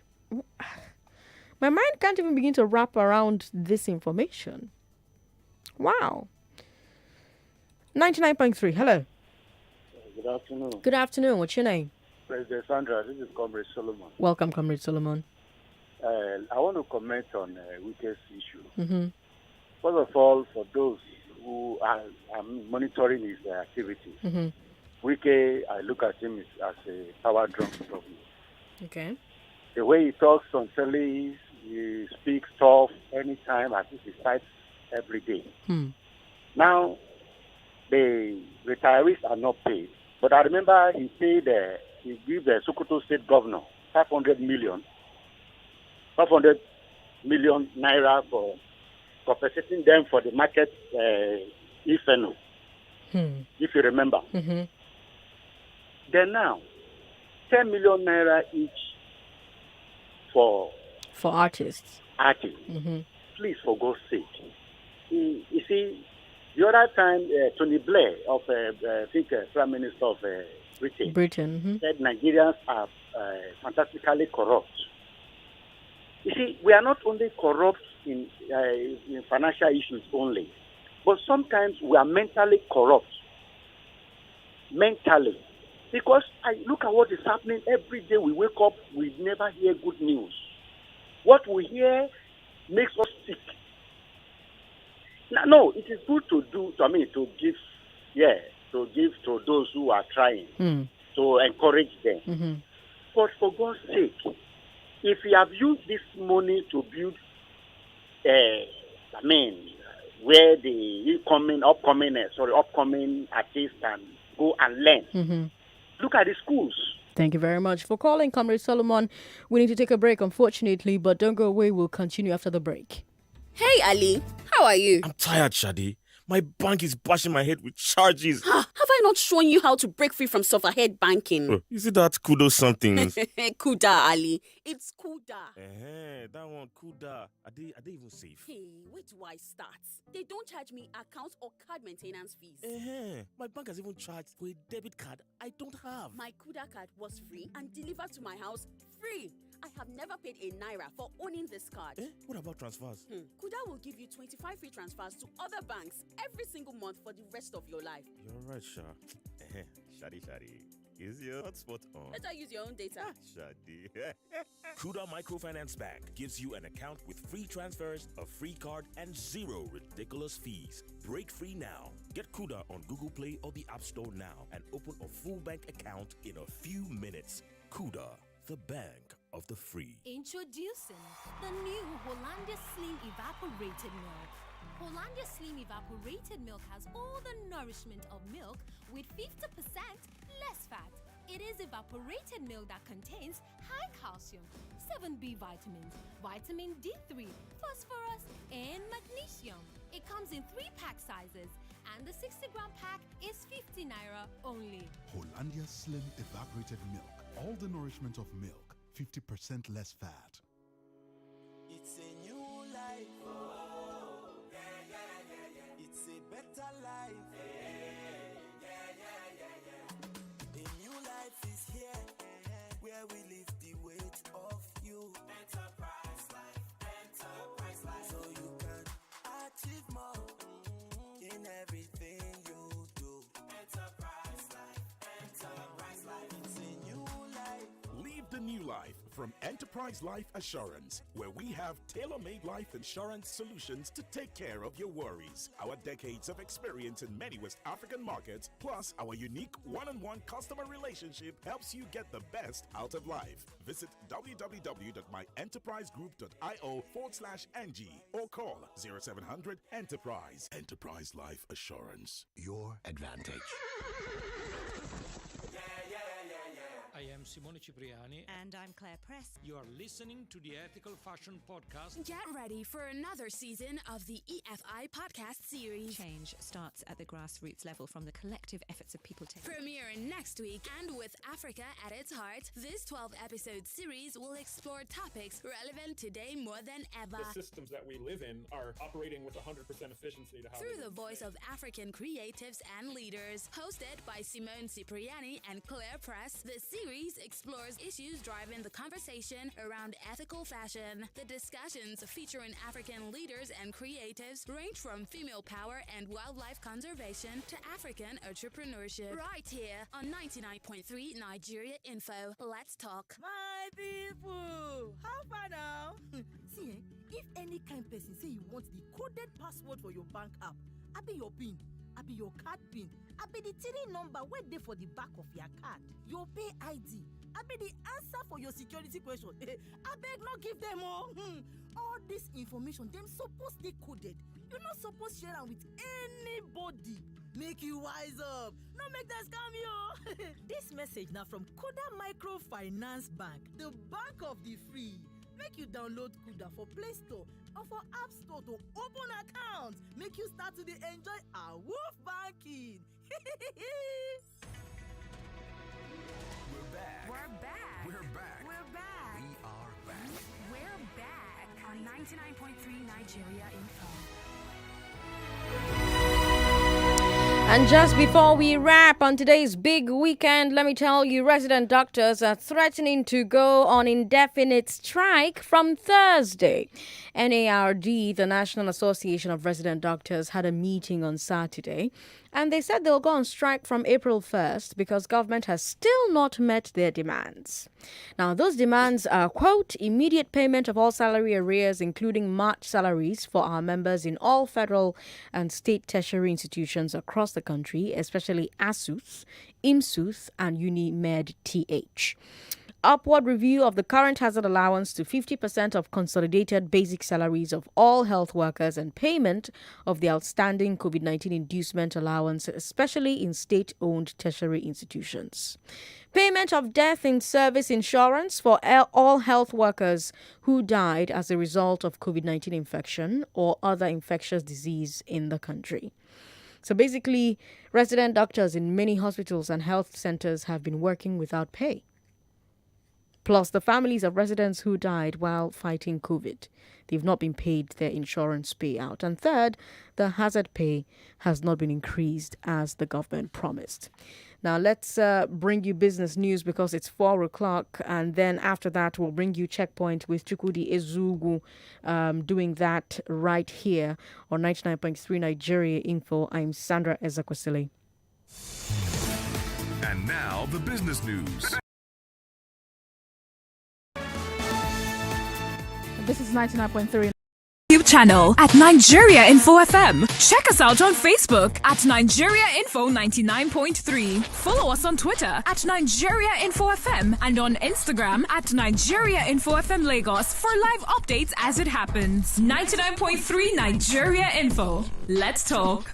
S2: My mind can't even begin to wrap around this information. Wow. 99.3, hello.
S5: Good afternoon.
S2: Good afternoon. What's your name?
S5: President Sandra, this is Comrade Solomon.
S2: Welcome, Comrade Solomon.
S5: I want to comment on Wike's issue.
S2: Mm-hmm.
S5: First of all, for those who are monitoring his activities,
S2: mm-hmm.
S5: Wike, I look at him as a power drunk governor.
S2: Okay.
S5: The way he talks on telly, he speaks tough anytime, as if he fights every day. Now, the retirees are not paid. But I remember he gave the Sokoto state governor 500 million naira for compensating them for the market inferno, if you remember. Then now, 10 million naira each for
S2: artists.
S5: Please, for God's sake. You see, the other time, Tony Blair of, I think, Prime Minister of Britain, said Nigerians are fantastically corrupt. You see, we are not only corrupt in financial issues only, but sometimes we are mentally corrupt. Mentally. Because I look at what is happening every day. We wake up, we never hear good news. What we hear makes us sick. Now, no, it is good to give to those who are trying, to encourage them. But for God's sake, if you have used this money to build, where the upcoming artists can go and learn. Look at the schools.
S2: Thank you very much for calling, Comrade Solomon. We need to take a break, unfortunately, but don't go away. We'll continue after the break.
S10: Hey, Ali. How are you?
S12: I'm tired, Shadi. My bank is bashing my head with charges.
S10: Have I not shown you how to break free from sufferhead banking?
S12: Is it that kudos something?
S10: Kuda, Ali. It's Kuda.
S12: That one, Kuda. Are they even safe?
S10: Hey, wait till I start. They don't charge me account or card maintenance fees.
S12: My bank has even charged for a debit card I don't have.
S10: My Kuda card was free and delivered to my house free. I have never paid a naira for owning this card.
S12: What about transfers?
S10: Kuda will give you 25 free transfers to other banks every single month for the rest of your life.
S12: You're right, Sha. Shadi. Is your hotspot on?
S10: Better use your own data.
S12: Shadi. Kuda Microfinance Bank gives you an account with free transfers, a free card, and zero ridiculous fees. Break free now. Get Kuda on Google Play or the App Store now and open a full bank account in a few minutes. Kuda, the bank of the free.
S6: Introducing the new Hollandia Slim Evaporated Milk. Hollandia Slim Evaporated Milk has all the nourishment of milk with 50% less fat. It is evaporated milk that contains high calcium, 7B vitamins, vitamin D3, phosphorus, and magnesium. It comes in 3-pack sizes, and the 60-gram pack is 50 naira only.
S7: Hollandia Slim Evaporated Milk. All the nourishment of milk, 50% less fat.
S23: It's a new life. It's a better life. A new life is here, where we lift the weight of you. Enterprise life. So you can achieve more in everything you do. Enterprise life. It's a new life.
S14: Live the new life from Enterprise Life Assurance, where we have tailor-made life insurance solutions to take care of your worries. Our decades of experience in many West African markets, plus our unique one-on-one customer relationship, helps you get the best out of life. Visit www.myenterprisegroup.io/NG or call 0700 Enterprise. Enterprise Life Assurance. Your advantage.
S24: I am Simone Cipriani.
S25: And I'm Claire Press.
S24: You are listening to the Ethical Fashion Podcast.
S26: Get ready for another season of the EFI podcast series.
S25: Change starts at the grassroots level from the collective efforts of people.
S26: Premiering next week, and with Africa at its heart, this 12-episode series will explore topics relevant today more than ever.
S27: The systems that we live in are operating with 100% efficiency.
S26: Through the voice of African creatives and leaders. Hosted by Simone Cipriani and Claire Press, the series explores issues driving the conversation around ethical fashion. The discussions featuring African leaders and creatives range from female power and wildlife conservation to African entrepreneurship. Right here on 99.3 Nigeria Info. Let's talk.
S28: My people, how far now? See, if any kind person say you want the coded password for your bank app, I be your PIN. I be your card pin. I be the TD number where they for the back of your card. Your pay ID. I be the answer for your security question. I beg not give them all. All this information, them supposed they coded. You're not supposed to share them with anybody. Make you wise up. Not make them scam you. This message now from Kuda Microfinance Bank, the bank of the free. Make you download Kuda for Play Store or for App Store to open account. Make you start to enjoy our Wolf banking.
S8: We're back.
S25: We're back.
S8: We're back.
S25: We're back.
S8: We are back.
S25: We're back on 99.3 Nigeria Info.
S2: And just before we wrap on today's big weekend, let me tell you, resident doctors are threatening to go on indefinite strike from Thursday. NARD, the National Association of Resident Doctors, had a meeting on Saturday, and they said they'll go on strike from April 1st because government has still not met their demands. Now, those demands are, quote, immediate payment of all salary arrears, including March salaries for our members in all federal and state tertiary institutions across the country, especially ASUS, IMSUS, and UniMed-TH. Upward review of the current hazard allowance to 50% of consolidated basic salaries of all health workers and payment of the outstanding COVID-19 inducement allowance, especially in state-owned tertiary institutions. Payment of death in service insurance for all health workers who died as a result of COVID-19 infection or other infectious disease in the country. So basically, resident doctors in many hospitals and health centers have been working without pay. Plus, the families of residents who died while fighting COVID, they've not been paid their insurance payout. And third, the hazard pay has not been increased as the government promised. Now, let's bring you business news because it's 4 o'clock. And then after that, we'll bring you Checkpoint with Chukwudi Ezugu doing that right here on 99.3 Nigeria Info. I'm Sandra Ezekwesili.
S7: And now, the business news.
S9: This is 99.3
S11: YouTube channel at Nigeria Info FM. Check us out on Facebook at Nigeria Info 99.3. Follow us on Twitter at Nigeria Info FM and on Instagram at Nigeria Info FM Lagos for live updates as it happens. 99.3 Nigeria Info. Let's talk.